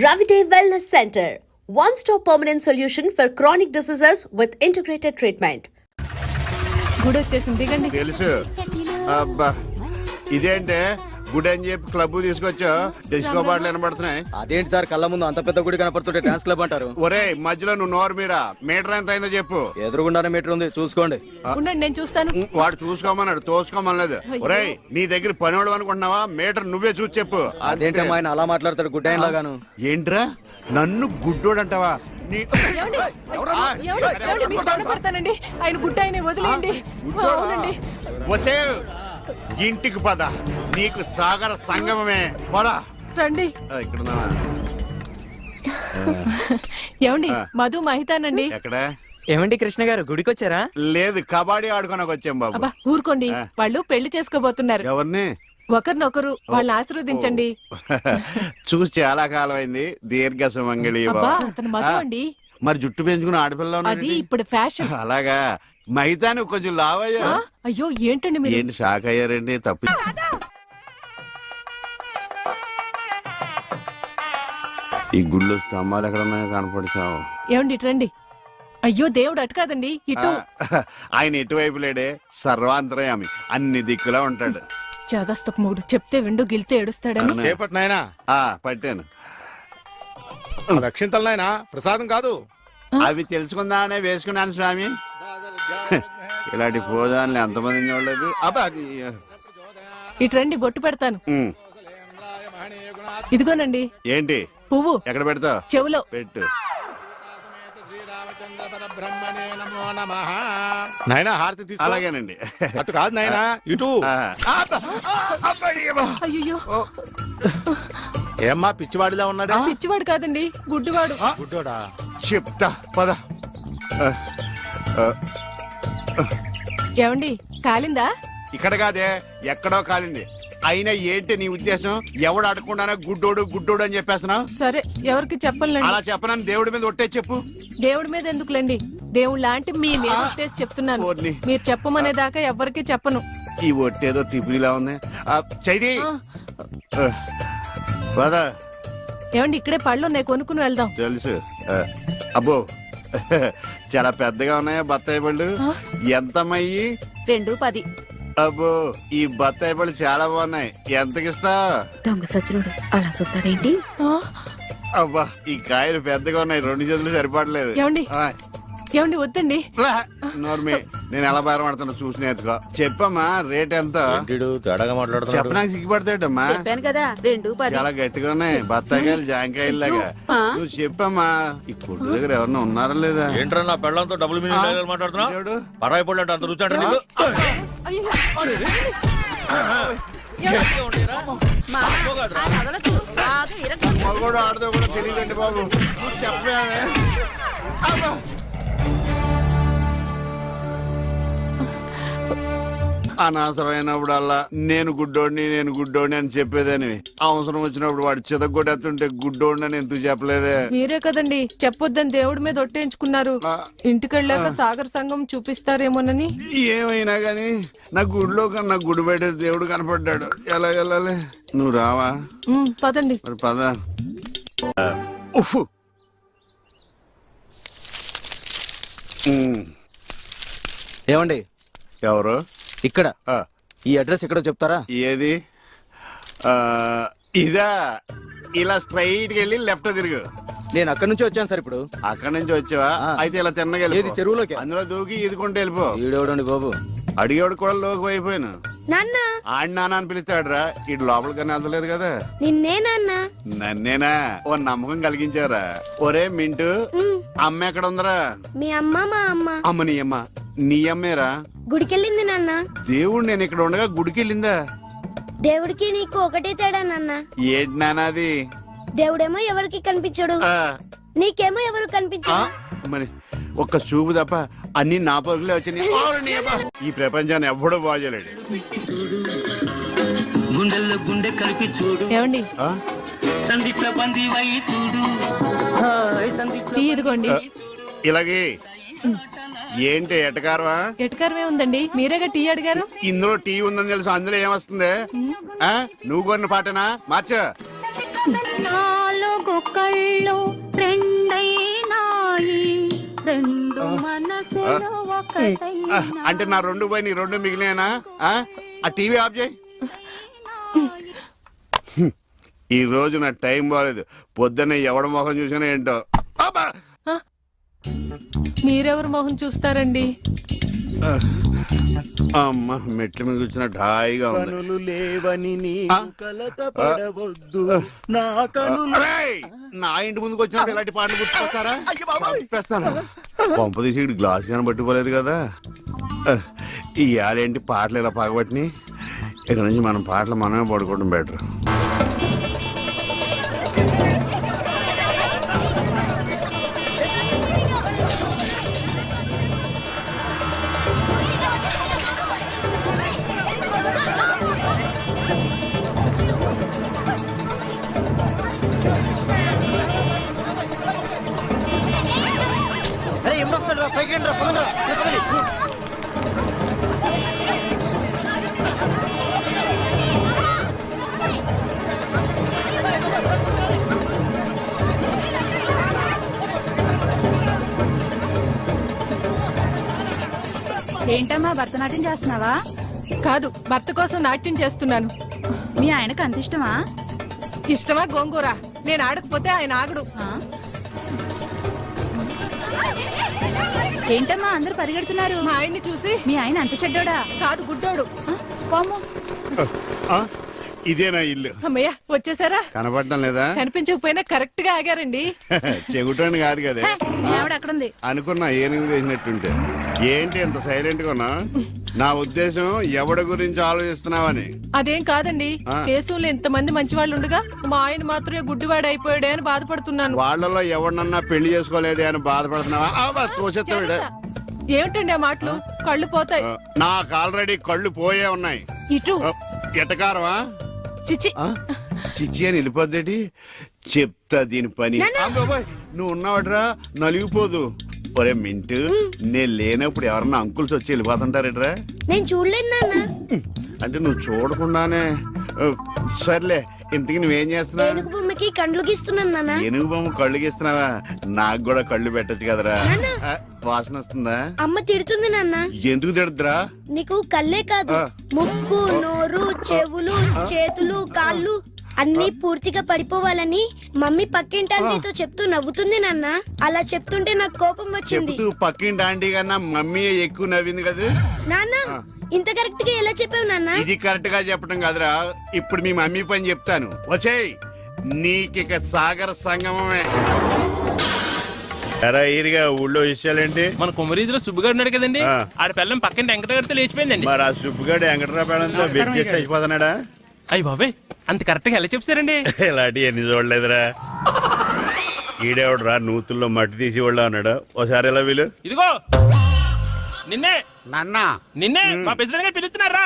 Ravite Wellness Center, one-stop permanent solution for chronic diseases with integrated treatment. గుడి వచ్చేసింది దిగండి. తెలుసు. అబ్బా ఇదేంటే గుడి అని చెప్పి క్లబ్ తీసుకొచ్చా డిస్కో బాటలు వినబడుతున్నాయి. అదేంటి సార్ కళ్ళ ముందు అంత పెద్ద గుడి కనపడుతుంటే డాన్స్ క్లబ్ అంటారు? ఒరే మధ్యలో నువ్వు నోరు మీరా మీటర్ ఎంత అయిందో చెప్పు. ఎదురుగుండానే మీటర్ ఉంది చూసుకోండి. ఉండండి నేను చూస్తాను. వాడు చూసుకోమన్నాడు తోసుకోమనలేదు. ఒరే నీ దగ్గర పనివాడు అనుకుంటున్నావా? మీటర్ నువ్వే చూసి చెప్పు. అదేంటి ఆయన అలా మాట్లాడతాడు గుడ్ అయిన లాగాను? ఏంట్రా నన్ను గుడ్డోడు అంటావా? పడతానండి ఆయన గుడ్డ ఆయన వదిలేయండి. అవునండి. వసే ఇంటికి పద నీకు సాగర సంగమమే పద రండి. ఇక్కడ ఏమండి మధు మహితానండి. ఎక్కడ? ఏమండి కృష్ణ గారు గుడికి వచ్చారా? లేదు కబడ్డీ ఆడుకోనకు వచ్చాం బాబు. అబ్బా ఊరుకోండి వాళ్ళు పెళ్లి చేసుకోబోతున్నారు. ఎవరిని? ఒకరినొకరు వాళ్ళని ఆశీర్వదించండి. చూసి చాలా కాలం అయింది. దీర్ఘ సుమంగళి. అతను మధు అండి. మరి జుట్టు పెంచుకుని ఆడపిల్ల అది ఇప్పుడు ఫ్యాషన్. అలాగా మైతాను కొంచెం లావయ్యా. అయ్యో ఏంటండి మీరు? ఏంటి షాక్ అయ్యారండి? తప్పు ఈ గుళ్ళు స్తంభాలు ఎక్కడ ఉన్నాయో కనపడిచావు. ఏమండి ఇటు రండి. అయ్యో దేవుడు అటు కాదండి ఇటు. ఆయన ఎటువైపు లేడే సర్వాంతరయామి అన్ని దిక్కులా ఉంటాడు. చదస్తపు మూడు చెప్తే విండు గిలితే ఏడుస్తాడని. చేపట్టు నాయనా. పట్టాను. రక్షింతలు నాయనా ప్రసాదం కాదు. అవి తెలుసుకుందామనే వేసుకున్నాను స్వామి. ఇలాంటి భోజనాలు ఎంతమంది చూడలేదు. అబ్బా ఇటు రండి బొట్టు పెడతాను. ఇదిగోనండి. ఏంటి? పువ్వు. ఎక్కడ పెడతావు? చెవులో పెట్టు. నాయనా హారతి తీసుకో. అలాగేనండి. అటు కాదు నాయనా ఇటు. అయ్యో ఏమ్మా పిచ్చివాడిలా ఉన్నాడా? పిచ్చివాడు కాదండి గుడ్డివాడు. గుడ్డోడా? చెప్తా పద. ఏమండి కాలిందా? ఇక్కడ కాదే ఎక్కడో కాలింది. అయినా ఏంటి నీ ఉద్దేశం? ఎవడు అడగకుండానే గుడ్డోడు గుడ్డోడు అని చెప్పేస్తున్నావు? సరే ఎవరికి చెప్పలేండి. అలా చెప్పనని దేవుడి మీద ఒట్టే చెప్పు. దేవుడి మీద ఎందుకులేండి దేవుడు లాంటి మీ మీద ఒట్టేసి చెప్తున్నాను. మీరు చెప్పమనేదాకా ఎవరికి చెప్పను. ఈ ఒట్టేదో తిప్పిలా ఉంది. చైది పద. ఏమండి ఇక్కడే పళ్ళు ఉన్నాయి కొనుక్కుని వెళ్దాం. తెలుసు. అబ్బో చాలా పెద్దగా ఉన్నాయా బత్తాయి పళ్ళు? ఎంతమయ్యి? 2.10. అబ్బో ఈ బత్తాయి పళ్ళు చాలా బాగున్నాయి. ఎంతకిస్తా? దొంగ సచ్చినోడు అలా చూస్తాడేంటి? అబ్బా ఈ కాయలు పెద్దగా ఉన్నాయి. 2 చేతులు సరిపడలేదు. ఏమండి వద్దండి. నోర్మి నేను ఎలా బయటపడుతున్నా చూసి నేర్చుకో. చెప్పమ్మా రేట్ ఎంత? చెప్పడానికి సిగ్గుపడతాడమ్మా. చెప్పాను కదా 2.10. చాలా గట్టిగా ఉన్నాయి బత్తాయికాయలు జాంకాయలు లాగా. నువ్వు చెప్పమ్మా. ఈ కొట్టు దగ్గర ఎవరన్నా ఉన్నారా లేదా? ఏంట్రా నా పెళ్ళంతో డబుల్ మీనింగ్ మాట్లాడుతున్నావు? పరాయి పళ్ళు అంటే అంత రుచి అంటే నీకు? మగోడు ఆడదో కూడా తెలియదండి బాబు. నువ్వు చెప్పావే. అనవసరమైనప్పుడల్లా నేను గుడ్డోడిని అని చెప్పేదని అవసరం వచ్చినప్పుడు వాడు చితగొట్టేస్తుంటే గుడ్డోడిని అని ఎందుకు చెప్పలేదే? మీరే కదండి చెప్పొద్దని దేవుడి మీద ఒట్టేయించుకున్నారు. ఇంటికెళ్ళాక సాగర్ సంఘం చూపిస్తారేమోనని. ఏమైనా గాని నా గుడిలో కన్నా గుడి బయట దేవుడు కనపడ్డాడు. ఎలా వెళ్ళాలి? నువ్వు రావా? పదండి. మరి పద. ఏమండి ఎవరు? ఇక్కడ ఈ అడ్రస్ ఎక్కడో చెప్తారా? ఏది? ఇదా? ఇలా స్ట్రైట్ గా వెళ్ళి లెఫ్ట్ తిరుగు. నేను అక్కడి నుంచి వచ్చాను సార్. ఇప్పుడు అక్కడి నుంచి వచ్చావా? అయితే ఇలా తిన్నగా ఏది చెరువులోకి అందులో దూకి ఈదుకుంటూ వెళ్ళిపో. ఈడేవడండి బాబు. అడిగేవాడు కూడా లోకి అయిపోయాను. నాన్న ఆడి నాన్న అని పిలుస్తాడురా. ఇటు లోపలికన్నా వెళ్తలేదు కదా. నిన్నే నాన్న. నన్నేనా? ఓ నమ్మకం కలిగించారా? ఒరే మింటూ అమ్మ ఎక్కడ ఉందరా? మీ అమ్మ మా అమ్మ. అమ్మ నీ అమ్మ. నీ అమ్మేరా? గుడికెళ్ళింది నాన్న. దేవుడు నేను ఇక్కడ ఉండగా గుడికి వెళ్ళిందా? దేవుడికి నీకు ఒకటే తేడా నాన్న. ఏంటి నానాది? దేవుడేమో ఎవరికి కనిపించడు, నీకేమో ఎవరు కనిపించడు. మరి ఒక్క చూపు తప్ప అన్ని నా పరుగులే వచ్చినాయి. ఈ ప్రపంచాన్ని ఎవ్వడూ బాగోలేడు. ఏమండి ఇదిగోండి. ఇలాగే ఏంటి ఎటకారవా? ఎటకారమే ఉందండి. మీరేగా టీ అడిగారు. ఇందులో టీ ఉందని తెలుసు. అందులో ఏమొస్తుంది? నువ్వు కొన్న పాటనా? మార్చ. కళ్ళు రెండైనాయి రెండు మనసులు అంటే నా రెండు పోయి నీ రెండు మిగిలినా ఆ టీవీ ఆఫ్ చేయి. ఈ రోజు నా టైం బాగాలేదు. పొద్దున్నే ఎవడ మొహం చూసినా ఏంటో. అబ్బా! మీరెవరు మొహం చూస్తారండి? అమ్మ మెట్ల మీద కూర్చున్నట్టు హాయిగా ఉంది. కనులు లేవని నీవు ఆ? కలత పడవద్దు నా కనులు. అరేయ్! నా ఇంటి ముందుకు వచ్చినప్పుడు ఇలాంటి పాటలు గుర్తుకొస్తారా? చంపేస్తాను. పంప తీసి ఇటు గ్లాస్ కానీ పట్టుకోలేదు కదా. ఈ ఆడేంటి పాటలు ఇలా పగబట్టినాయి. ఇక నుంచి మనం పాటలు మనమే పడుకోవడం బెటర్. ఏంటమ్మా భరతనాట్యం చేస్తున్నావా? కాదు, భర్త కోసం నాట్యం చేస్తున్నాను. మీ ఆయనకు అంత ఇష్టమా? ఇష్టమా గోంగూర? నేను ఆడకపోతే ఆయన ఆగడు. ఏంటమ్మా అందరూ పరిగెడుతున్నారు? మా ఆయన్ని చూసి. మీ ఆయన అంత చెడ్డోడా? కాదు, గుడ్డోడు. పాము. ఇదేనా ఇల్లు? అమ్మయ్య, వచ్చేసారా? కనపడటం లేదా? కనిపించకపోయినా కరెక్ట్ గా ఆగారండి. చెగుటోని కాదు కదా మీ ఆవిడ అక్కడుంది. అనుకున్నా ఏనుగు చేసినట్టుంటే. ఏంటి ఎంత సైలెంట్ గా ఉన్నా? నా ఉద్దేశం ఎవడి గురించి ఆలోచిస్తున్నావని. అదేం కాదండి, దేశంలో ఇంతమంది మంచి వాళ్ళు ఉండగా మా ఆయన మాత్రమే గుడ్డివాడు అయిపోయాడే అని బాధపడుతున్నాను. వాళ్ళలో ఎవరినన్నా పెళ్లి చేసుకోలేదే అని బాధపడుతున్నావా? తోచెత్తావిడ. ఏమిటండి ఆ మాటలు? కళ్ళు పోతాయి. నాకు ఆల్రెడీ కళ్ళు పోయే ఉన్నాయి. ఇటు ఎటకారమా? చిచి. చిచ్చి అని వెళ్ళిపోద్దేటి? చెప్తా దీని పని. అబ్బోయ్, నువ్వు ఉన్నావడ్రా, నలిగిపోదు. ఒరే మింటు, నేను లేనప్పుడు ఎవరన్నా అంకుల్స్ వచ్చి వెళ్ళిపోతుంటారేట్రా? నేను చూడలేదు నాన్న. అంటే నువ్వు చూడకుండానే. సర్లే, ఇంతకి నువ్వేం చేస్తున్నావు? ఏనుగు బొమ్మకి కండ్లు గీస్తున్నాను నాన్న. ఏనుగు బొమ్మ కళ్ళు గీస్తున్నావా? నాకు కూడా కళ్ళు పెట్టొచ్చు కదరా. నాన్న. వాసన వస్తుందా? అమ్మ తిడుతుంది నాన్న. ఎందుకు తిడద్దురా? నీకు కళ్ళే కాదు, ముక్కు, నోరు, చెవులు, చేతులు, కాళ్ళు అన్ని పూర్తిగా పడిపోవాలని మమ్మీ పక్కింటి చెప్తూ నవ్వుతుంది నాన్న. అలా చెప్తుంటే నాకు కోపం వచ్చింది. చెప్తూ పక్కింటి ఆంటీ కన్నా మమ్మీ ఎక్కువ నవ్వింది కదా నాన్న. ఇంత కరెక్ట్ గా ఎలా చెప్పావు నాన్న? ఇది కరెక్ట్ గా చెప్పడం కాదురా. ఇప్పుడు మీ మమ్మీ పని చెప్తాను. వచ్చేయ్, నీకిక సాగర సంగమమే. ఎరా ఈరిగా ఊళ్ళో విషయాలేంటి? మన కుమరీజులో సుబ్బుగాడు ఉన్నాడు కదండి, ఆడ పిల్లం పక్కన వెంకటగారితో లేచిపోయిందండి. మరి ఆ సుబ్బుగాడు వెంకటరావు పేడంతో వెక్కేసి అయిపోతున్నాడా? అయ్యి బాబాయ్, అంత కరెక్ట్ గా ఎలా చెప్తారండి? ఇలాంటి ఎన్ని చూడలేదురా. ఈడేవడరా నూతుల్లో మట్టి తీసి వాళ్ళు అన్నాడు. ఓసారి ఎలా వీలు? ఇదిగో నిన్నే నాన్న. నిన్నే మా ప్రెసిడెంట్ గారు పిలుస్తున్నారా?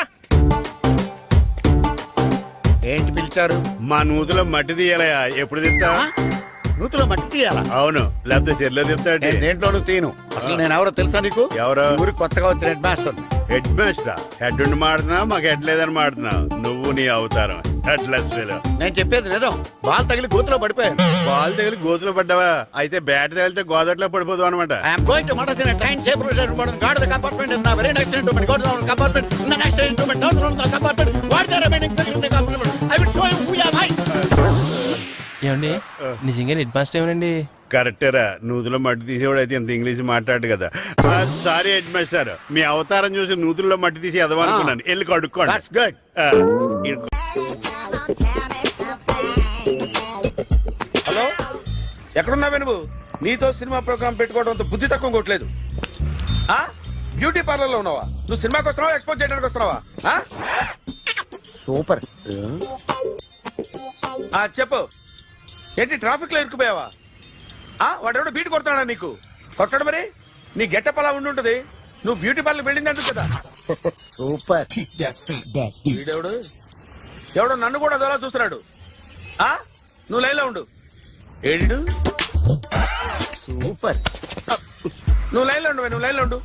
ఏంటి పిలిచారు? మా నూతులో మట్టి తీయాలయా. ఎప్పుడు తీస్తా? నూతులో మట్టి తీయాలా? అవును, లేకపోతే చెర్లో తీస్తాడు. దేంట్లోనూ తీను. అసలు నేను ఎవరో తెలుసా నీకు? ఎవరో? ఊరికి కొత్తగా వచ్చిన head master. Head master? Head ఉండి మాడుతున్నావు, మాకు హెడ్ లేదని మాడుతున్నావు. నువ్వు నీ అవతారం హెడ్ లెస్. నేను చెప్పేది నిజం. బాల్ తగిలి గోతులో పడిపోయాను. బాల్ తగిలి గోతులో పడ్డావా? అయితే బ్యాట్ తగిలితే గోదట్లో పడిపోదు అనమాట. I'm going to motor train safe guard the compartment in very next instrument. Go to the compartment in the next instrument. Down to the compartment. What the remaining thing in the compartment? I will show you who you are. ఏమండి నిజంగా head master ఏమనండి? కరెక్టేరా, నూతులో మట్టి తీసేవాడు అయితే ఇంత English మాట్లాడు కదా. Sorry head master, మీ అవతారం చూసి నూతుల్లో మట్టి తీసి ఎదవనుకున్నాను. వెళ్ళి కడుక్కోండి. That's good. హలో, ఎక్కడున్నావే నువ్వు? నీతో సినిమా ప్రోగ్రామ్ పెట్టుకోవడంతో బుద్ధి తక్కువ కొట్టలేదు. బ్యూటీ పార్లర్ లో ఉన్నావా? నువ్వు సినిమాకి వస్తున్నావా, ఎక్స్పోజ్ చేయడానికి వస్తున్నావా? సూపర్. చెప్పు, ఏంటి ట్రాఫిక్ లో ఇరుక్కుపోయావా? వాడెవడో బీట్ కొడతాడా నీకు? కొట్టాడు మరి. నీ గెట్టప్ అలా ఉండుంటది. నువ్వు బ్యూటీ పార్లర్ వెళ్ళింది ఎందుకు కదా? సూపర్. వీడెవడు? ఎవడో నన్ను కూడా అదోలా చూస్తున్నాడు. నువ్వు లైన్లో ఉండు. ఏడు సూపర్. నువ్వు లైన్లో ఉండు. నువ్వు లైన్లో ఉండు.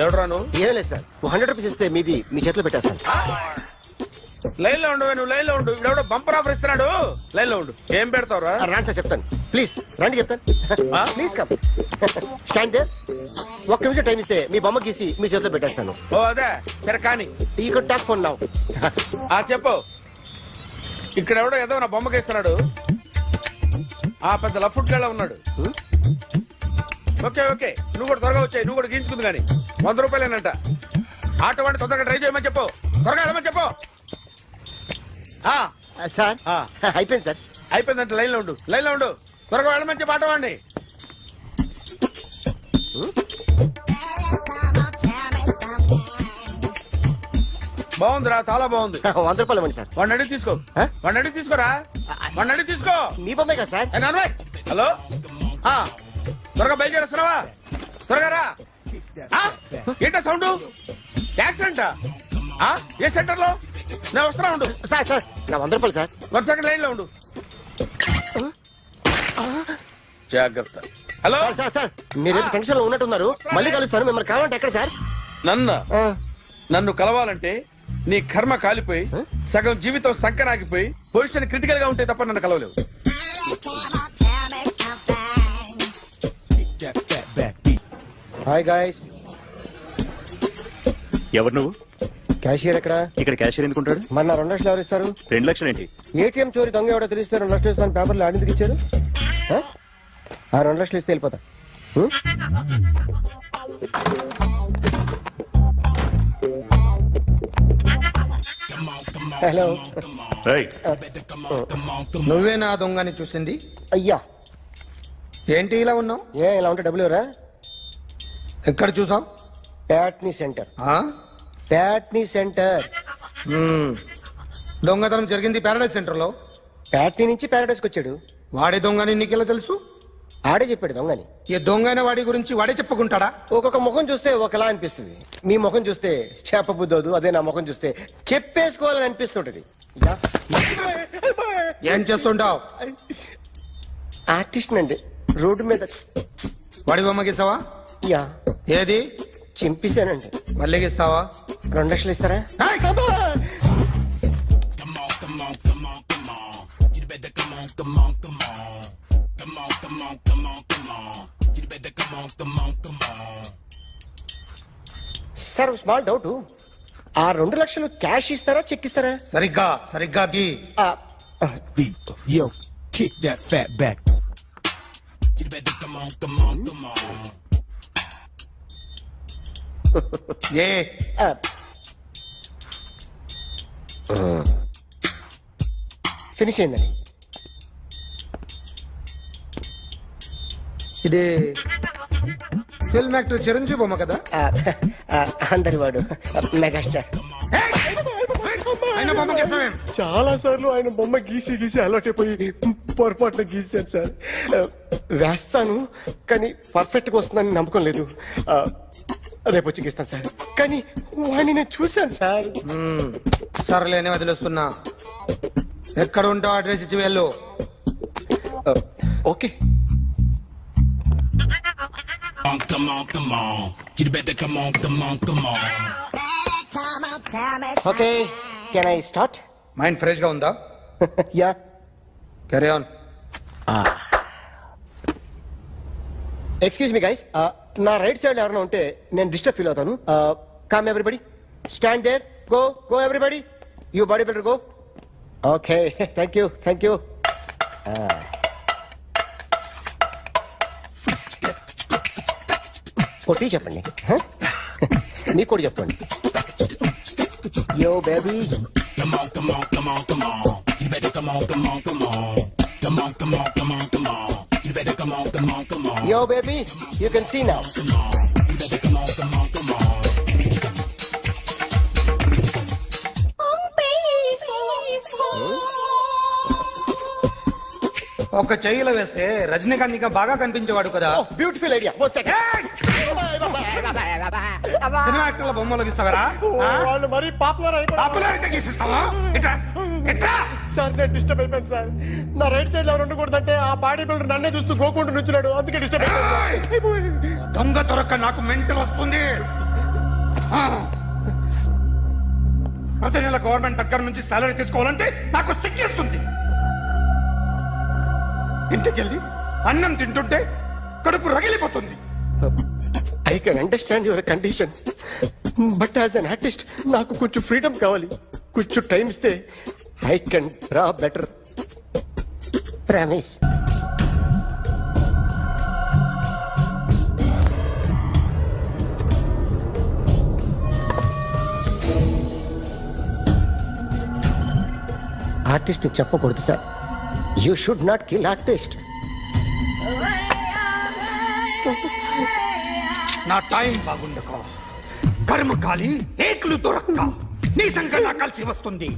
ఎవడరా నువ్వు? ఏం లేదు సార్, 100 రూపీస్ ఇస్తే మీది మీ చేతిలో పెట్టేస్తాను. లైన్ లో ఉండు నువ్వు, లైన్ లో ఉండు. ఇవిడెవడో బంపర్ ఆఫర్ ఇస్తున్నాడు, లైన్ లో ఉండు. ఏం పెడతావురా? రాండి సార్ చెప్తాను, ప్లీజ్ రండి చెప్తాను. Please come stand there. ఒక్క నిమిషం టైం ఇస్తే మీ బొమ్మ గీసి మీ చేతిలో పెట్టేస్తాను. ఓ అదే సరే కానీ ఈ కుడ్ టాక్ ఫోన్ నౌ. చెప్పు. ఇక్కడ ఎవడో ఏదో నా బొమ్మకి ఇస్తున్నాడు. పెద్ద లఫుట్ గేళ ఉన్నాడు. ఓకే ఓకే, నువ్వు కూడా త్వరగా వచ్చాయి, నువ్వు కూడా గీంచుకుంది కానీ 100 రూపాయలేనంట. ఆటో వాడిని తొందరగా ట్రై చేయమని చెప్పు, త్వరగా వెళ్ళమని చెప్పు. సార్ అయిపోయింది సార్. అయిపోయిందంటే లైన్ లో ఉండు, లైన్ లో ఉండు, త్వరగా వెళ్ళమని చెప్పు ఆటో వాడిని. బాగుందిరా, చాలా బాగుంది. 100 రూపాయలు ఇవ్వండి సార్. వాడిని అడిగి తీసుకో, వాడిని అడిగి తీసుకోరా, వాడిని అడిగి తీసుకో. మీ బొమ్మే కదా సార్. ఏ నాన్నబాయ్, హలో త్వరగా బయలుదేరేస్తున్నావా? త్వరగా రా. ఏంటా సౌండ్? యాక్సిడెంటా? ఏ సెంటర్ లో? నేను వస్తున్నా ఉండు. సార్ సార్ నా 100 రూపాయలు సార్. 1 సెకండ్ లైన్ లో ఉండు. జాగ్రత్త. హలో సార్ సార్ సార్ మీరు టెన్షన్ లో ఉన్నట్టున్నారు. మళ్ళీ కలుస్తాను. మిమ్మల్ని కావాలంటే ఎక్కడ సార్? నన్ను కలవాలంటే నీ కర్మ కాలిపోయి సగం జీవితం సంకనాగిపోయి పొజిషన్ క్రిటికల్ గా ఉంటే తప్ప నన్ను కలవలేవు. Hi guys. ఎవరు నువ్వు? క్యాషియర్ ఎక్కడ? ఇక్కడ క్యాషియర్ ఎందుకుంటాడు? మన 2 లక్షలు ఎవరు ఇస్తారు? 2 లక్షలు ఏంటి? ఏటీఎం చోరీ దొంగ ఎవడో తెలిస్తే 2 లక్షలు ఇస్తాను పేపర్లు ఆడిందుకు ఇచ్చారు. ఆ 2 లక్షలు ఇస్తే వెళ్ళిపోతా. హలో. నువ్వే నా దొంగని చూసింది? అయ్యా ఏంటి ఇలా ఉన్నావు? ఇలా ఉంటే డబ్బులు ఎవరా? ఎక్కడ చూసావు? ప్యాట్నీ సెంటర్. ప్యాట్నీ సెంటర్. దొంగతనం జరిగింది ప్యారడైజ్ సెంటర్ లో. ప్యాట్నీ నుంచి ప్యారడైస్కి వచ్చాడు. వాడే దొంగని నీకెలా తెలుసు? ఆడే చెప్పాడు దొంగని. ఈ దొంగైన వాడి గురించి వాడే చెప్పుకుంటాడా? ఒక్కొక్క ముఖం చూస్తే ఒకలా అనిపిస్తుంది. మీ ముఖం చూస్తే చేపబుద్దోదు, అదే నా ముఖం చూస్తే చెప్పేసుకోవాలని అనిపిస్తుంటది. ఏం చేస్తుంటావు? ఆర్టిస్ట్ అండి. రోడ్డు మీద వాడి బొమ్మ గీసావా? యా. ఏది? చింపేశానండి. మళ్ళీ గీస్తావా? 2 లక్షలు ఇస్తారా? Sir small doubt. ఆ 2 లక్షలు క్యాష్ ఇస్తారా చెక్ ఇస్తారా? సరిగ్గా సరిగ్గా గీ. Yo, kick that fat back. A finish అయిందండి. ఇది ఫిల్మ్ యాక్టర్ చిరంజీవి బొమ్మ కదా? అందరి వాడు మెగాస్టార్. ఆయన బొమ్మ గీసావేం? చాలా సార్లు ఆయన బొమ్మ గీసి గీసి అలవాటైపోయి పొరపాటున గీసాను సార్. వేస్తాను కానీ పర్ఫెక్ట్ గా వస్తుందని నమ్మకం లేదు. రేపు వచ్చి గీస్తాను సార్. కానీ వాడిని నేను చూశాను సార్. సర్లేనే వదిలేస్తున్నా. ఎక్కడ ఉంటావు అడ్రస్ ఇచ్చి వెళ్ళు. Okay. Okay can I start? Mind fresh గా ఉందా? Yeah. Carry on. Excuse me guys, నా రైట్ సైడ్ ఎవరైనా ఉంటే నేను డిస్టర్బ్ ఫీల్ అవుతాను. Come everybody, stand there, go go everybody, you body builder go. Okay thank you thank you. కొట్టి చెప్పండి. నీకు కూడా చెప్పండి. Yo baby. Yo, baby, you can see now. ఒక చెయ్యిలో వేస్తే రజనీకాంత్ ఇంకా బాగా కనిపించేవాడు కదా. Beautiful idea. సినిమా యాక్టర్ల బొమ్మలు గీస్తావరా? వాళ్ళు మరి పాపులర్ పాపులారిటీ గీసిస్తావా? ఇట్రా ఇట్రా. సార్ నేను డిస్టర్బ్ అయిపోయాను సార్. నా రైట్ సైడ్ ఎవరు ఉండకూడదంటే ఆ బాడీ బిల్డర్ నన్నే చూస్తూ గోకుంటూ నుంచున్నాడు, అందుకే డిస్టర్బ్ అయిపోయాను. దొంగ దొరక్క నాకు మెంటల్ వస్తుంది. ప్రతి నెల గవర్నమెంట్ దగ్గర నుంచి సాలరీ తీసుకోవాలంటే నాకు సిగ్గేస్తుంది. ఇంటికెళ్ళి అన్నం తింటుంటే కడుపు రగిలిపోతుంది. I can understand your conditions, but as an artist నాకు కొంచెం ఫ్రీడమ్ కావాలి. కొంచెం టైం ఇస్తే I can draw better. Ramesh, artist చెప్పకూడదు sir. You should not kill artist. నా టైం బాగుండక కర్మకాలి ఏకులు దొరక్క నీ సంఘం నాకు కలిసి వస్తుంది.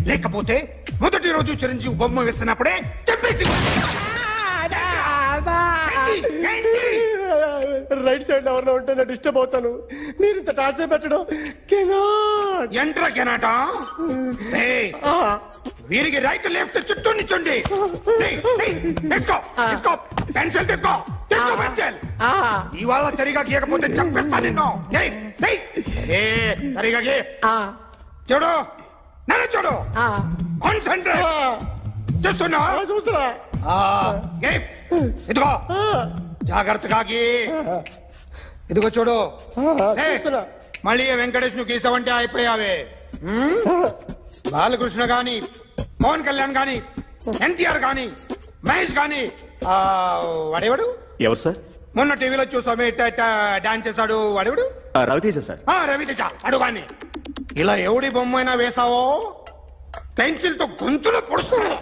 లేకపోతే మొదటి రోజు చిరంజీవి బొమ్మ వేసినప్పుడే చెప్పేసి రైట్ సైడ్ ఎవరిలో ఉంటే నేను డిస్టర్బ్ అవుతాను. మీరు ఇంత టార్చర్ పెట్టడం కెనాట్. ఎంట్రా కెనాట. వీరికి రైట్ లెఫ్ట్ చుట్టూ నిచ్చండి. పెన్సిల్ తీసుకో, తీసుకో పెన్సిల్. ఇవాళ సరిగా గీయకపోతే చంపేస్తా నిన్ను. సరిగా గీ. చూడు, నన్ను చూడు. కాన్సంట్రేట్ చూస్తున్నా. చూస్తున్నా. ఇదిగో జాగ్రత్తగా గీ. ఇదిగో చూడు. మళ్ళీ వెంకటేష్ ను గీసావంటే అయిపోయావే. బాలకృష్ణ గాని, పవన్ కళ్యాణ్ గాని, ఎన్టీఆర్ గాని, మహేష్ గాని, వాడేవాడు ఎవరు సార్? మొన్న టీవీలో చూసామే డాన్స్ చేశాడు వాడేవాడు? రవితేజ సార్. రవితేజ అడుగాని. ఇలా ఎవడి బొమ్మైనా వేసావో పెన్సిల్ తో గొంతులో పొడుస్తావు.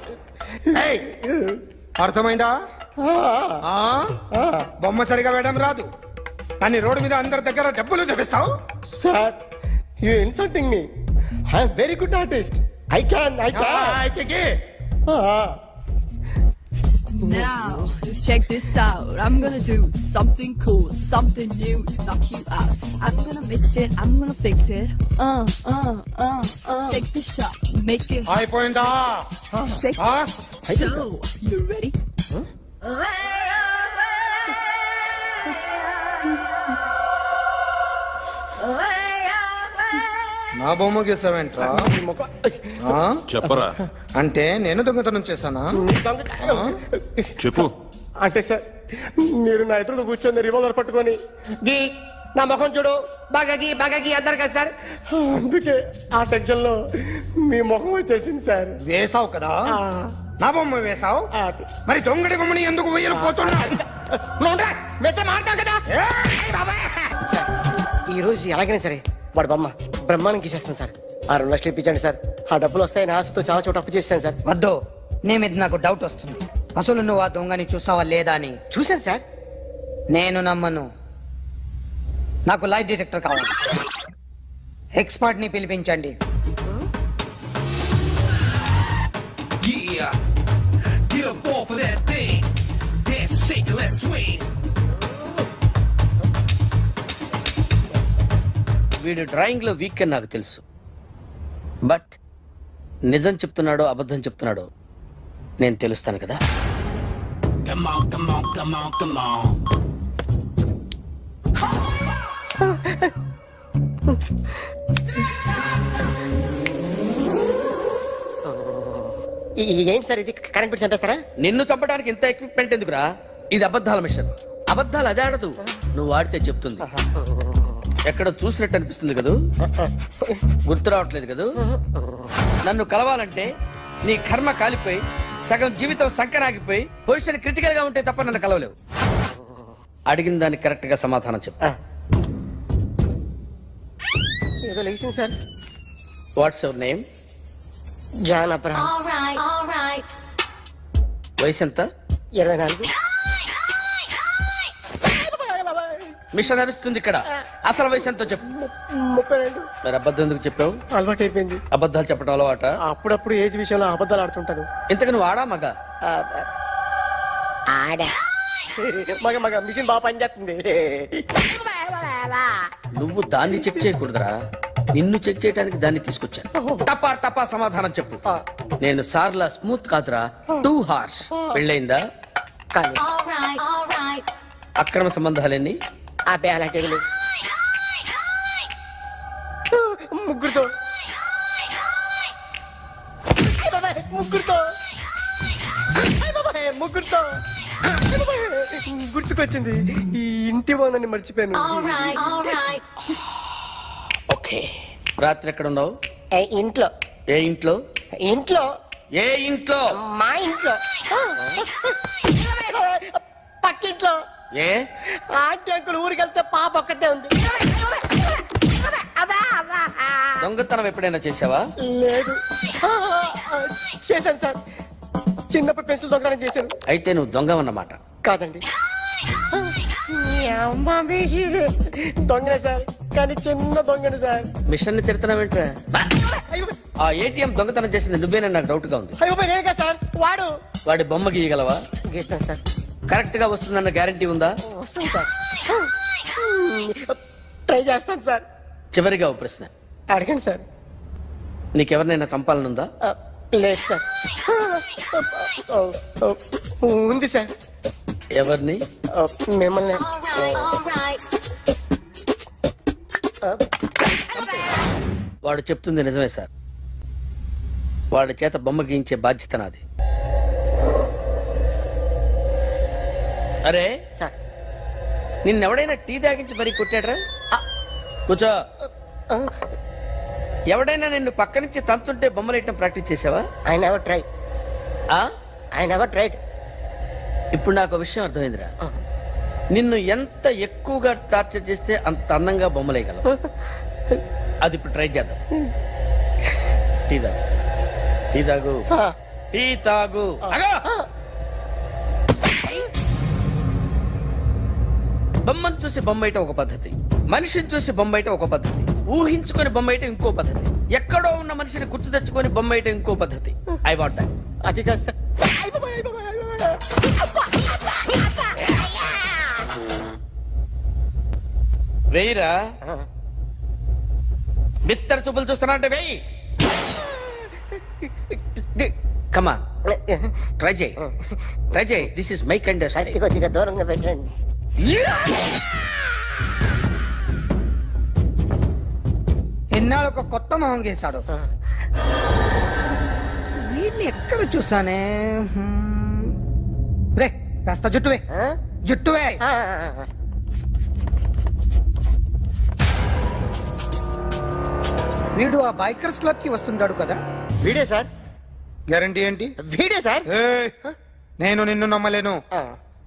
అర్థమైందా? బొమ్మ సరిగా వేయడం రాదు కానీ రోడ్డు మీద అందరి దగ్గర డబ్బులు తెప్పిస్తావు. Sir, you insulting me. I am very good artist. I can. అయితే Now, check this out. I'm gonna do something cool, something new to knock you out. I'm gonna mix it, I'm gonna fix it. Take this shot, make it అయిపోయిందా? shake. So, you ready? నా బొమ్మ గీసావేంట్రా? చెప్పరా. అంటే నేను దొంగతనం చేశానా? చెప్పు. అంటే సార్, మీరు నా ఎదురు కూర్చొని రివాల్వర్ పట్టుకొని గీ, నా ముఖం చూడు, బాగా గీ అన్నారు కదా సార్. అందుకే ఆ టెన్షన్ లో మీ ముఖం వచ్చేసింది సార్. వేసావు కదా, నా బొమ్మ వేసావు. మరి దొంగడి బొమ్మని ఎందుకు వేయలు పోతున్నా? ఈ రోజు ఎలాగైనా సరే వాడు బొమ్మ బ్రహ్మాండం గీసేస్తాను సార్. 2 లక్షలు ఇప్పించండి సార్. ఆ డబ్బులు వస్తాయని ఆశతో చాలా చోట అప్పు చేస్తాను సార్. వద్దు, నీ మీద నాకు డౌట్ వస్తుంది. అసలు నువ్వు ఆ దొంగని చూసావా లేదా అని. చూశాను సార్. నేను నమ్మను. నాకు లైట్ డిటెక్టర్ కావాలి. ఎక్స్పర్ట్ ని పిలిపించండి. వీడు డ్రాయింగ్ లో వీక్ అని నాకు తెలుసు, బట్ నిజం చెప్తున్నాడో అబద్ధం చెప్తున్నాడో నేను తెలుస్తాను కదా. ఏంటి సార్ ఇది? కరెంట్ బిల్ చంపేస్తారా? నిన్ను చంపడానికి ఇంత ఎక్విప్మెంట్ ఎందుకురా? ఇది అబద్ధాల మిషన్. అబద్ధాలు అదే ఆడదు, నువ్వు ఆడితే చెప్తుంది. ఎక్కడ చూసినట్టు అనిపిస్తుంది కదూ, గుర్తు రావట్లేదు కదూ. నన్ను కలవాలంటే నీ కర్మ కాలిపోయి సగం జీవితం సంకరాగిపోయి పొజిషన్ క్రిటికల్ గా ఉంటే తప్ప నన్ను కలవలేవు. అడిగిన దానికి కరెక్ట్ గా సమాధానం చెప్పు. ఏదో లేచింది sir. What's your name? John Abraham. వయసు ఎంత? 24. మిషన్ నడుస్తుంది ఇక్కడ. అసలు వయసు ఎంతో చెప్పు. 32. మరి అబద్ధం ఎందుకు చెప్పావు? అలవాటు అయిపోయింది. అబద్ధాలు చెప్పడం అలవాట? అప్పుడప్పుడు ఏజ్ విషయంలో అబద్ధాలు ఆడుతుంటాను. ఇంతకు నువ్వు ఆడా మగ? ఆడా. మగ మిషన్ బాగా పనిచేస్తుంది. నువ్వు దాన్ని చెక్ చేయకూడదురా, నిన్ను చెక్ చేయడానికి దాన్ని తీసుకొచ్చాను. టపా టపా సమాధానం చెప్పు. నేను సార్లా స్మూత్ కాదురా, టూ హార్ష్. పెళ్ళయిందా? అక్రమ సంబంధాలన్నీ? అబ్బే అలాంటి ముగ్గురుతో. ముగ్గురుతో గుర్తుకొచ్చింది, ఈ ఇంటి ఓనని మర్చిపోయాను. ఓకే, రాత్రి ఎక్కడ ఉన్నావు? ఇంట్లో. ఏ ఇంట్లో? ఇంట్లో. ఏ ఇంట్లో? మా ఇంట్లో. పక్కింట్లో. ఏ ఆంటీ అంకుల్ ఊరికి వెళ్తే పాప ఒక్కతే ఉంది. దొంగతనం ఎప్పుడైనా చేసావా? లేదు. చేశాను సార్, చిన్నప్పుడు పెన్సిల్ దొంగతనం చేశాను. అయితే నువ్వు దొంగవన్నమాట. కాదండి, దొంగనే సార్, కానీ చిన్న దొంగనే సార్. మిషన్ ని తిడుతున్నావేంట్రా? ఆ ఏటీఎం దొంగతనం చేసింది నువ్వేనని నాకు డౌట్ గా ఉంది. అయ్యో నేనే సార్, వాడు. వాడి బొమ్మ గీయగలవా? గీస్తాను సార్. కరెక్ట్ గా వస్తుందన్న గ్యారంటీ ఉందా? వస్తాను సార్, ట్రై చేస్తాను సార్. చివరిగా ఓ ప్రశ్న అడగండి సార్. నీకెవరినైనా చంపాలనుందా? లేదు సార్. ఉంది సార్. ఎవరిని? మిమ్మల్ని. వాడు చెప్తుంది నిజమే సార్. వాడి చేత బొమ్మ గీయించే బాధ్యత నాది. అరే సార్, నిన్నెవడైనా టీ తాగించి మరీ కొట్టాడ్రా? కూర్చో. ఎవడైనా నిన్ను పక్క నుంచి తంతుంటే బొమ్మలేయటం ప్రాక్టీస్ చేసావా? I never try. I never tried. ఇప్పుడు నాకు ఒక విషయం అర్థమైందిరా. నిన్ను ఎంత ఎక్కువగా టార్చర్ చేస్తే అంత అందంగా బొమ్మలేయగలవు. అది ఇప్పుడు ట్రై చేద్దాం. టీ తాగు, టీ తాగు, టీ తాగు. బొమ్మను చూసి బొమ్మేయటం ఒక పద్ధతి, మనిషిని చూసి బొమ్మేయటం ఒక పద్ధతి, ఊహించుకొని బొమ్మేయటం ఇంకో పద్ధతి, ఎక్కడో ఉన్న మనిషిని గుర్తు తెచ్చుకొని బొమ్మేయటం ఇంకో పద్ధతి. I want that. అది కాదు సార్. వెయ్యిరా. బిత్తర చూపులు చూస్తున్నా అంటే వెయ్యి. కమా, ట్రై చేయి, ట్రై చేయి. This is my kind. కొద్దిగా దూరంగా పెట్టండి. ఎన్నాళ్ళు ఒక కొత్త మొహం గీశాడు. వీడిని ఎక్కడ చూసానే? రే కాస్త జుట్టువే, జుట్టువే. వీడు ఆ బైకర్స్ క్లబ్ కి వస్తుంటాడు కదా? వీడే సార్. గ్యారంటీ ఏంటి? వీడే సార్. నేను నిన్ను నమ్మలేను.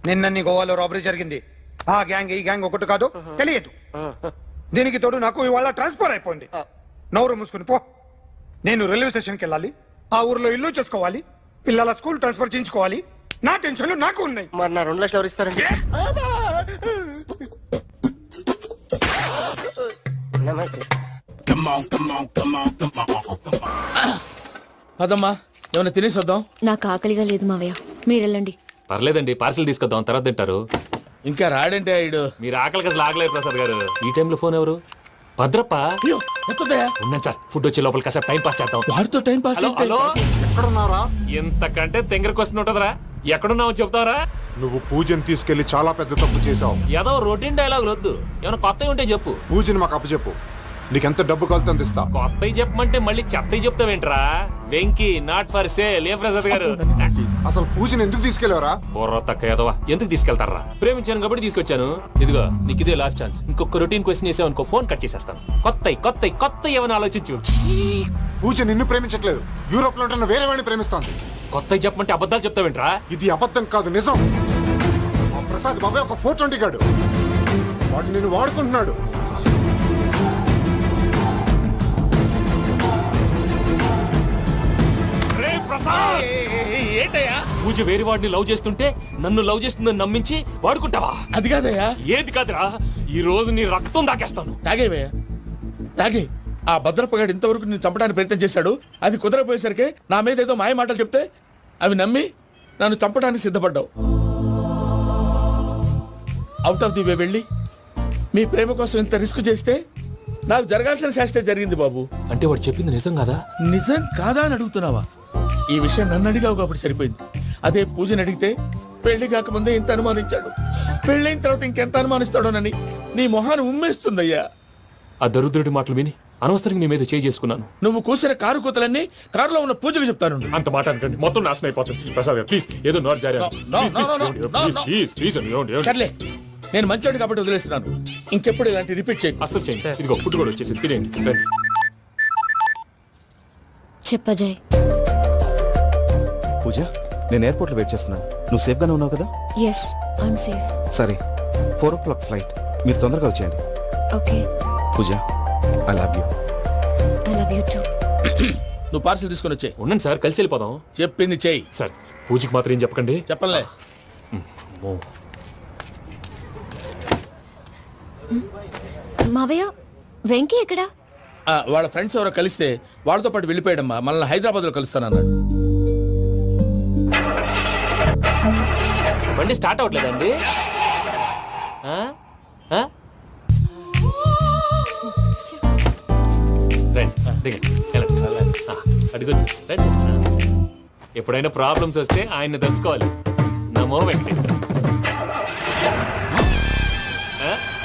నిన్న నీ గోవాలో రాబరీ జరిగింది. ఆ గ్యాంగ్ ఈ గ్యాంగ్ ఒకటి కాదు, తెలియదు. దీనికి తోడు నాకు ఇవాళ ట్రాన్స్ఫర్ అయిపోయింది. నోరు మూసుకుని పో. నేను రైల్వే స్టేషన్కి వెళ్ళాలి, ఆ ఊర్లో ఇల్లు చేసుకోవాలి, పిల్లల స్కూల్ ట్రాన్స్ఫర్ చేయించుకోవాలి. నా టెన్షన్లు నాకు ఉన్నాయి. మరి నా 2 లక్షలు ఎవరు ఇస్తారండి? నమస్తే సార్. పదమ్మా, ఏమైనా తినేసి వద్దాం. నాకు ఆకలిగా లేదు మావయ్య, మీరు వెళ్ళండి. పర్లేదండి, పార్సిల్ తీసుకొద్దాం, తర్వాత తింటారు. ఇంకా రాడంటే ఆయుడు. మీరు ఆకలికి అసలు ఆగలేదు ప్రసాద్ గారు. ఈ టైంలో ఫోన్ ఎవరు? భద్రప్ప. ఉన్నాను సార్, ఫుడ్ వచ్చే లోపల కాసేపు టైం పాస్ చేద్దాం. వాడితో టైం పాస్. హలో, ఎక్కడున్నారా? ఇంతకంటే తెంగర క్వశ్చన్ ఉంటుందిరా. ఎక్కడున్నావు చెప్తావరా? నువ్వు పూజని తీసుకెళ్లి చాలా పెద్ద తప్పు చేశావు. ఏదో రొటీన్ డైలాగ్ వద్దు, ఏమైనా కొత్తవి ఉంటే చెప్పు. పూజని మాకు అప్పచెప్పు, నీకెంత డబ్బు కలితే అంత ఇస్తా. కొత్తవి చెప్పమంటే మళ్ళీ చెత్తవి చెప్తావేంట్రా? Venky not for sale. ఏ ప్రసాద్ గారు, అసలు పూజని ఎందుకు తీసుకెళ్లేవరా? బుర్ర తక్క ఏదవా, ఎందుకు తీసుకెళ్తారా? ప్రేమించాను కాబట్టి తీసుకొచ్చాను. ఇదిగో నీకు ఇదే లాస్ట్ ఛాన్స్. ఇంకొక రొటీన్ క్వశ్చన్ చేసావు అనుకో, ఫోన్ కట్ చేసేస్తాను. కొత్త ఏమైనా ఆలోచించు. పూజ నిన్ను ప్రేమించట్లేదు, యూరోప్ లో ఉంటున్న వేరే వాడిని ప్రేమిస్తాంది. కొత్తవి చెప్పమంటే అబద్ధాలు చెప్తావేంట్రా? ఇది అబద్ధం కాదు, నిజం. ఆ ప్రసాద్ బాబాయ్ ఒక 420 గాడు, వాడు నిన్ను వాడుకుంటున్నాడు. ఏంటయ్యా? పూజ వేరే వాడిని లవ్ చేస్తుంటే నన్ను లవ్ చేస్తుందని నమ్మించి వాడుకుంటావా? అది కాదయ్యా. ఏది కాదురా, ఈ రోజు నీ రక్తం దాకేస్తాను. తాగేవయ్యా, తాగే. ఆ భద్రప్పగాడు ఇంతవరకు నేను చంపడానికి ప్రయత్నం చేశాడు. అది కుదరపోయేసరికి నా మీద ఏదో మాయ మాటలు చెప్తే అవి నమ్మి నన్ను చంపడానికి సిద్ధపడ్డావు. అవుట్ ఆఫ్ ది వే వెళ్ళి మీ ప్రేమ కోసం ఇంత రిస్క్ చేస్తే నాకు జరగాల్సిన శాస్త్రే జరిగింది బాబు. అంటే వాడు చెప్పింది నిజం కాదా? నిజం కాదా అని అడుగుతున్నావా? ఈ విషయం నన్ను అడిగావు కాబట్టి సరిపోయింది. అదే పూజని అడిగితే పెళ్లి కాకముందే ఇంత అనుమానించాడు, పెళ్ళైన తర్వాత ఇంకెంత అనుమానిస్తాడోనని నీ మొహాన్ని ఉమ్మేస్తుందయ్యా. ఆ దరిద్రుడి మాటలు విని అనవసరంగా నీ మీద చేయి చేసుకున్నాను. నువ్వు కూసిన కారు కూతలన్నీ కారులో ఉన్న పూజకు చెప్తాను. అంత మాట అనకండి, మొత్తం నాశనం అయిపోతుంది. ప్రసాద్ గారు ప్లీజ్ ఏదో నోరు జారీ సర్లే, నేను మంచోడు కాబట్టి వదిలేస్తున్నాను. ఇంకెప్పుడు ఇలాంటి రిపీట్ చేయి. అసలు చేయండి. ఇదిగో ఫుడ్ కూడా వచ్చేసి తినేయండి. రండి. చెప్పజాయ్. పూజ, నేను ఎయిర్పోర్ట్ లో వెయిట్ చేస్తున్నాను. నువ్వు సేఫ్ గానే ఉన్నావు కదా? Yes, I'm safe. సరే, 4 o'clock ఫ్లైట్. మీరు తొందరగా వచ్చేయండి. Okay. Pooja, I love you. I love you too. నువ్వు పార్సల్ తీసుకొని వచ్చే. ఉండండి సార్, కలిసి వెళ్ళిపోదాం. చెప్పింది చెయ్యి. సార్ పూజకి మాత్రం ఏం చెప్పకండి. చెప్పలే. మావయ్య, వెంకీ ఎక్కడా? వాళ్ళ ఫ్రెండ్స్ ఎవరో కలిస్తే వాళ్ళతో పాటు వెళ్ళిపోయాడమ్మా. మనల్ని హైదరాబాద్ లో కలుస్తానన్నాడు. బండి స్టార్ట్ అవ్వట్లేదండి. అడిగొచ్చు. ఎప్పుడైనా ప్రాబ్లమ్స్ వస్తే ఆయన్ని తెలుసుకోవాలి. నమో వెంకటేశ్వర.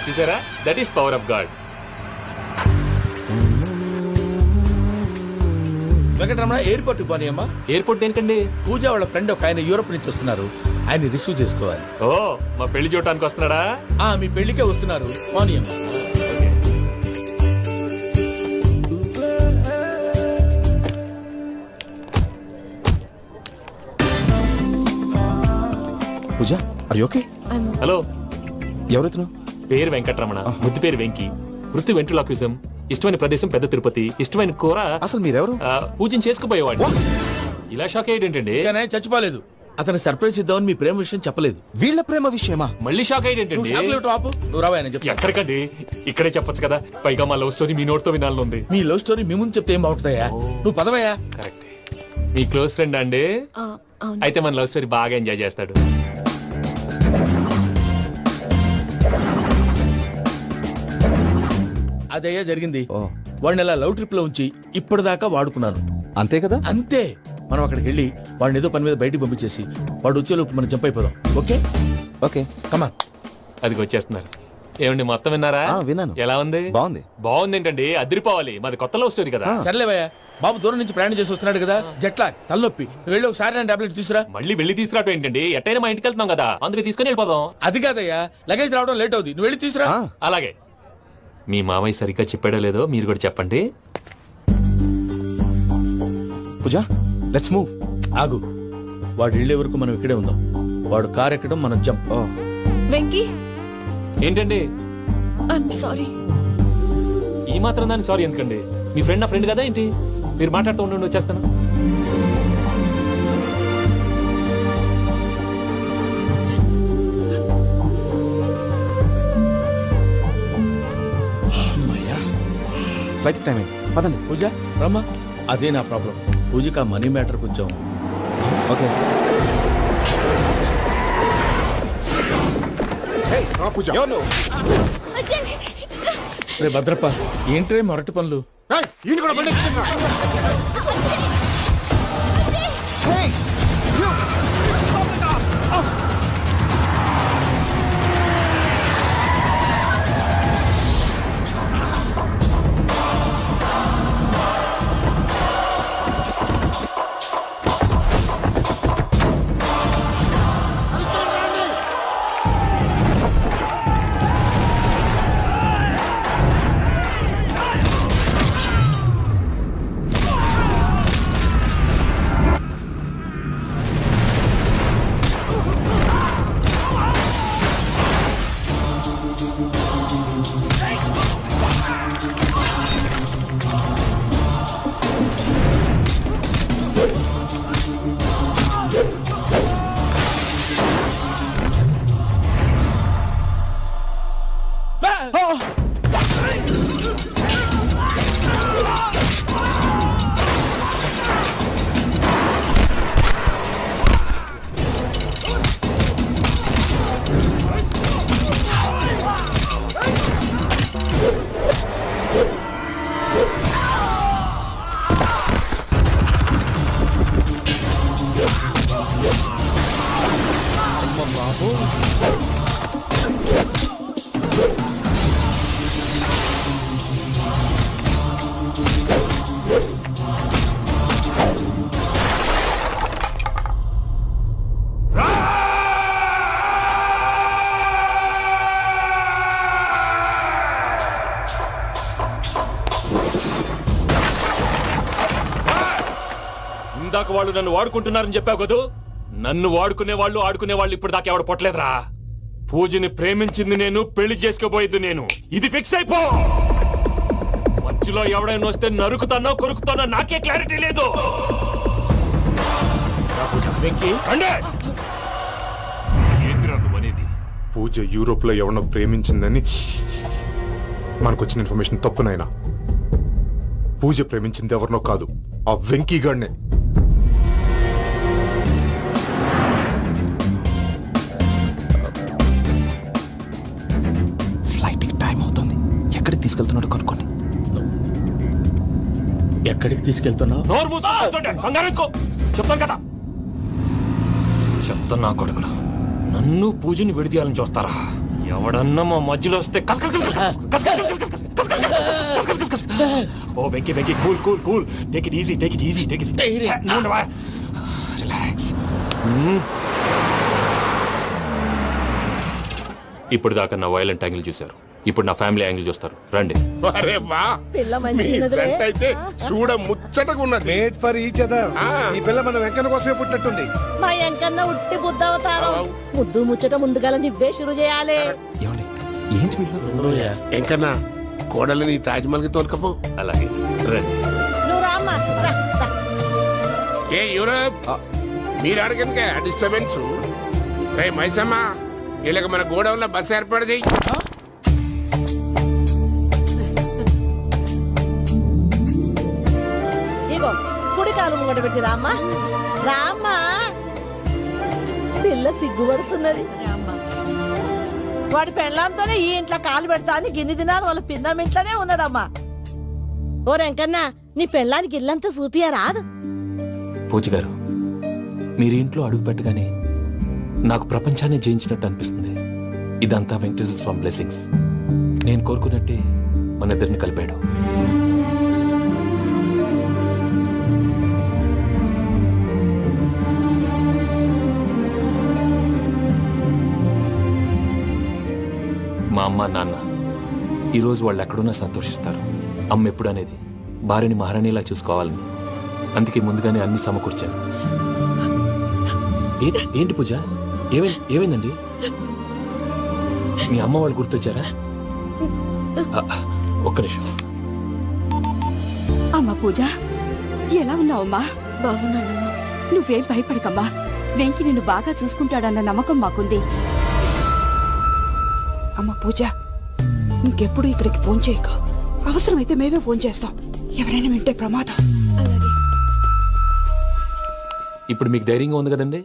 చూసారా, that is power of God. Venkataramana, airport పోనీ అమ్మా. ఎయిర్పోర్ట్ ఏంటండి? పూజ వాళ్ళ ఫ్రెండ్ ఒక ఆయన యూరోప్ నుంచి వస్తున్నారు. ఆయన రిసీవ్ చేసుకోవాలి. ఓ, మా పెళ్లి చూడటానికి వస్తున్నాడా? మీ పెళ్లికే వస్తున్నారు. పోనీ అమ్మా. పూజ, ఆర్ యు ఓకే? హలో, ఎవరైతున్నావు? పేరు వెంకటరమణ, ముద్దు పేరు వెంకీ, వృత్తి వెంట్రులాక్విజం, ఇష్టమైన ప్రదేశం పెద్ద తిరుపతి, ఇష్టమైన కూర. అసలు మీరెవరు? పూజను చేసుకుపోయేవాడు. ఇలా షాక్ అయ్యేటండి. చచ్చిపోలేదు. అతను సర్ప్రైజ్ ఇద్దామని మీ ప్రేమ విషయం చెప్పలేదు. వీళ్ళ ప్రేమ విషయమా? మళ్ళీ షాక్ అయ్యేటండి. నువ్వు రావాయని చెప్పి. ఎక్కడికండి, ఇక్కడే చెప్పొచ్చు కదా. పైగా మా లవ్ స్టోరీ మీ నోటితో వినాలనుంది. మీ లవ్ స్టోరీ మీ ముందు చెప్తే ఏం బాగుంటుందయ్యా? నువ్వు పదవయ్యా. కరెక్ట్. మీ క్లోజ్ ఫ్రెండ్ అండి? అయితే మన లవ్ స్టోరీ బాగా ఎంజాయ్ చేస్తాడు. అదయ్యా జరిగింది. వాడిని అలా లవ్ ట్రిప్ లో ఉంచి ఇప్పటిదాకా వాడుకున్నాను. అంతే కదా? అంతే. మనం అక్కడికి వెళ్ళి వాడిని ఏదో పని మీద బయటికి పంపించేసి వాడు వచ్చేలోపు మనం జంప్ అయిపోదాం. ఓకే ఓకే, కమా. అది వచ్చేస్తున్నారు. ఏమండి, మొత్తం విన్నారా? విన్నాను. ఎలా ఉంది? బాగుంది. బాగుంది ఏంటండి, అదిరిపోవాలి. మాది కొత్త లవ్ స్టోరీ కదా. సర్లేవయ్యా, బాబు దూరం నుంచి ప్రయాణం చేసి వస్తున్నాడు కదా, జట్లా తలనొప్పి. వెళ్ళి ఒకసారి నేను టాబ్లెట్ తీసుకురా. మళ్ళీ వెళ్ళి తీసుకురావటం ఏంటండి? ఎట్టైనా మా ఇంటికి వెళ్తున్నాం కదా, అందుకే తీసుకుని వెళ్ళిపోదాం. అది కాదయ్యా, లగేజ్ రావడం లేట్ అవుతుంది. నువ్వు వెళ్ళి తీసుకురా. అలాగే. మీ మామయ్య సరిగ్గా చెప్పాడో లేదో మీరు కూడా చెప్పండి. పూజ, లెట్స్ మూవ్. ఆగు, వాడు వెళ్ళే వరకు మనం ఇక్కడే ఉందాం. వాడు కార్ ఎక్కడం, మనం జంప్. వెంకీ, ఏంటండి? I'm sorry. ఈ మాత్రం దాన్ని సారీ ఎందుకండి? మీ ఫ్రెండ్ నా ఫ్రెండ్ కదా ఏంటి? మీరు మాట్లాడుతూ ఉండండి, వచ్చేస్తాను. ఫ్లైట్ టైం అయింది, పదండి. పూజ రమ్మా. అదే నా ప్రాబ్లం. పూజకి ఆ మనీ మ్యాటర్ కొంచెం. ఓకే. రే భద్రప్ప, ఏంట్రే మొరటి పనులు? దాకా వాళ్ళు నన్ను వాడుకుంటున్నారని చెప్పావు కదూ. నన్ను వాడుకునే వాళ్ళు ఆడుకునే వాళ్ళు ఇప్పుడు దాకా ఎవడు పొట్టలేదురా. పూజని ప్రేమించింది నేను, పెళ్లి చేసుకోబోయేది నేను. ఇది ఫిక్స్ అయిపో. మధ్యలో ఎవడైనా వస్తే నరుకుతానో కొరుకుతానో నాకే క్లారిటీ లేదు. ఏంటిరా నువ్వు అనేది? పూజ యూరోప్ లో ఎవరినో ప్రేమించిందని మనకొచ్చిన ఇన్ఫర్మేషన్ తప్పునైనా. పూజ ప్రేమించింది ఎవరినో కాదు, ఆ వెంకీ గాడినే. ఫ్లైట్ టైం అవుతుంది. ఎక్కడికి తీసుకెళ్తున్నాడు కనుక్కోండి. ఎక్కడికి తీసుకెళ్తున్నావు? చెప్తాను కదా. చెప్తాను నా కొడుకురా. నన్ను పూజని విడిదీయాలని చూస్తారా? ఎవడన్నా మా మధ్యలో వస్తే ఓ Venky Venky cool cool cool. Take it easy, take it easy, take it easy. Relax. ఇప్పుడు దాకా నా వైలెంట్ యాంగిల్ చూశారు, ఇప్పుడు నా ఫ్యామిలీ యాంగిల్ చూస్తారు. రండి. అరే వా, మీ జంట అయితే చూడ ముచ్చటగా ఉన్నది. Made for each other. ఈ పిల్ల మన వెంకన్న కోసమే పుట్టినట్టుంది. మా ఎంకన్న ఉట్టి బుద్ధవతారం. ముద్దు ముచ్చట ముందుగాల నువ్వే షురు చేయాలి. ఏంటి వీళ్ళు? ఎంకన్నా కోడలిని తాజ్మహల్ కి తోలుకపో. అలాగే రండి. నువ్వు రామ్మా. ఏ యూరప్, మీరు అడగందుకే డిస్టర్బెన్స్. రే మైసమ్మ, వీళ్ళకి మన గోడౌన్లో బస్సు ఏర్పాటు చేయి. ఇగో కుడి కాలు ముంగట పెట్టి రామ్మా. రామ్మా, పిల్ల సిగ్గుపడుతున్నది. వాడి పెళ్ళాంతోనే ఈ ఇంట్లో కాలు పెడతా అని గిన్ని దినాలు వాళ్ళ పిన్నం ఇంట్లోనే ఉన్నాడమ్మా. ఓ వెంకన్న, నీ పెళ్ళానికి ఇల్లంతా చూపియా రాదు. పూజ గారు, మీరు ఇంట్లో అడుగు పెట్టగానే నాకు ప్రపంచాన్ని జయించినట్టు అనిపిస్తుంది. ఇదంతా వెంకటేశ్వర స్వామి బ్లెస్సింగ్స్. నేను కోరుకున్నట్టే మన ఇద్దరిని కలిపాడు. మా అమ్మ నాన్న ఈరోజు వాళ్ళు ఎక్కడున్నా సంతోషిస్తారు. అమ్మ ఎప్పుడు అనేది భార్యని మహారాణిలా చూసుకోవాలని, అందుకే ముందుగానే అన్ని సమకూర్చాను. ఏంటి పూజ, ఏమైందండి? మీ అమ్మ వాళ్ళు గుర్తొచ్చారా? ఒక్క నిమిషం. అమ్మా పూజ, ఎలా ఉన్నావమ్మా? బాగున్నానమ్మా. నువ్వేం భయపడకమ్మా. వెంకి నిన్ను బాగా చూసుకుంటాడన్న నమ్మకం మాకుంది. అమ్మ పూజ, ఇంకెప్పుడు ఇక్కడికి ఫోన్ చేయకు. అవసరమైతే మేమే ఫోన్ చేస్తాం. ఎవరైనా వింటే ప్రమాదం. అలాగే. ఇప్పుడు మీకు ధైర్యంగా ఉంది కదండి.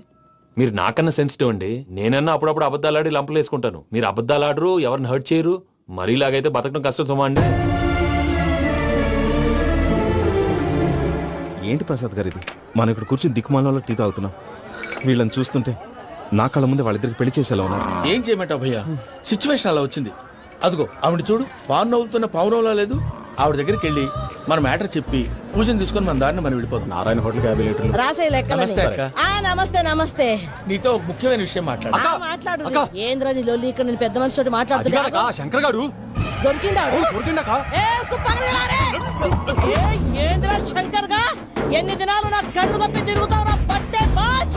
మీరు నాకన్నా సెన్సిటివ్ అండి. నేనన్నా అప్పుడప్పుడు అబద్ధాలాడి లంపలు వేసుకుంటాను. మీరు అబద్ధాలు ఆడరు, ఎవరిని హర్ట్ చేయరు. మరీలాగైతే బతకడం కష్టం సుమా అండి. ఏంటి ప్రసాద్ గారు ఇది? మనం ఇక్కడ కూర్చుని దిక్కుమాలలో టీ తాగుతున్నాం. వీళ్ళని చూస్తుంటే నా కళ్ళ ముందే వాళ్ళిద్దరికి పెళ్లి చేసేలా ఉన్నారు. ఏం చేయమంటావు భయ్యా? సిచ్యువేషన్ అలా వచ్చింది. అదిగో ఆవిడ చూడు, పావు నవ్వులుతున్న పావునవ్వులా లేదు. ఆవిడ దగ్గరికి వెళ్ళి మన మ్యాటర్ చెప్పి పూజను తీసుకొని మన దారిని మనం వెళ్ళిపోతాం. నారాయణ హోటల్ 50 లీటర్లు. రాసే లెక్క. నమస్తే అక్క. నమస్తే నమస్తే. నీతో ఒక ముఖ్యమైన విషయం మాట్లాడు. మాట్లాడు. ఏంద్రా నీ లొల్లి? ఇక్కడ నేను పెద్ద మనిషి తోటి మాట్లాడుతున్నా. శంకర్ గారు దొరికిందా? ఏంద్రా శంకర్ గా? ఎన్ని దినాలు నా కళ్ళు కప్పి తిరుగుతావు? పట్టే బాచ్.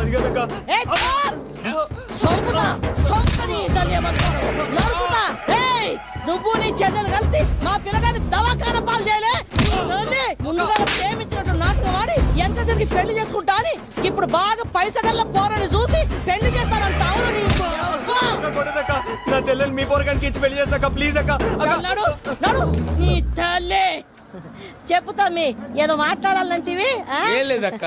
నువ్వు నీ చెల్లెలు కలిసి మా పిల్లగాని దవాఖాన పాలు చేయలే. ముందుగా ప్రేమించినట్టు నాటకం ఆడి ఎంత తిరిగి పెళ్లి చేసుకుంటా అని ఇప్పుడు బాగా పైసగల్ల పోరని చూసి పెళ్లి చేస్తానంట. నా చెల్లెలు మీ పోరగానికి ఇచ్చి పెళ్లి చేస్తాక ప్లీజ్ అక్క. నీ తల్లి చెప్పుతా. మీ ఏదో మాట్లాడాలంటివి. ఏం లేదక్క.